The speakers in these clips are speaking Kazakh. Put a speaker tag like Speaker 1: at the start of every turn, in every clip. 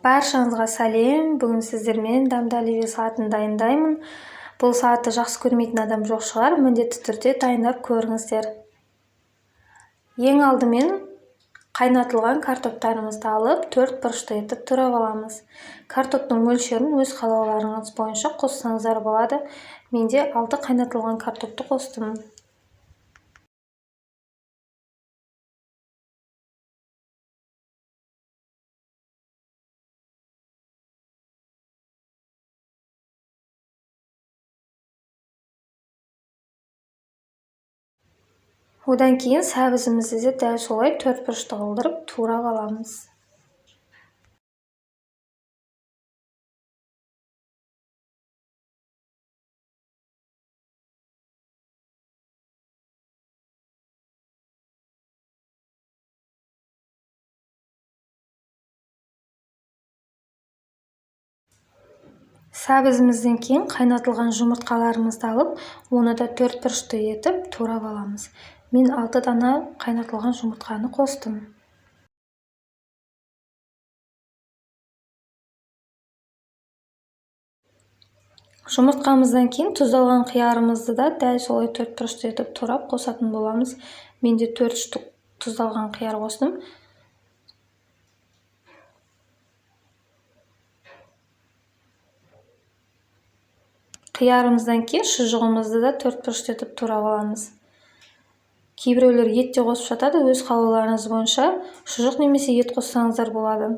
Speaker 1: Баршаңызға сәлем. Бүгін сіздермен дәмді оливье салатын дайындаймын. Бұл салатты жақсы көрмейтін адам жоқ шығар. Міндетті түрде дайындап көріңіздер. Ең алдымен қайнатылған картоптарымызды алып, 4 бұрышты етіп турап аламыз. Картоптың мөлшерін өз қалауларыңыз бойынша қоссаңыздар болады. Менде 6 қайнатылған картопты қостым. Одан кейін сәбізімізді де дәл солай 4 бұрышты қылдырып турап аламыз. Сәбізімізден кейін қайнатылған жұмыртқаларымызды алып, оны да 4 бұрышты етіп турап аламыз. Мен 6 дана қайнатылған жұмыртқаны қостым. Жұмыртқамыздан кейін тұздалған қиярымызды да дәл солай 4 бұрышты етіп турап қосатын боламыз. Менде 4 штук тұздалған қияр қостым. Қиярымыздан кейін шұжығымызды да 4 бұрышты етіп турап аламыз. Кейбіреулер ет те қосып жатады, өз қалауларыңыз бойынша шұжық немесе ет қоссаңыздар болады.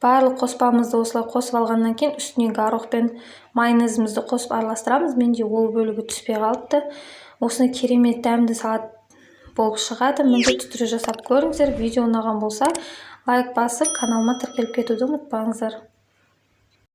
Speaker 1: Барлық қоспамызды осылай қосып алғаннан кейін үстіне горох пен майонезімізді қосып араластырамыз. Менде ол бөлігі түспей қалыпты. Осыны керемет дәмді салат болып шығады. Міндетті түрде жасап көріңіздер. Видео ұнаған болса, лайк басып, каналыма тіркеліп кетуді ұмытпаңыздар.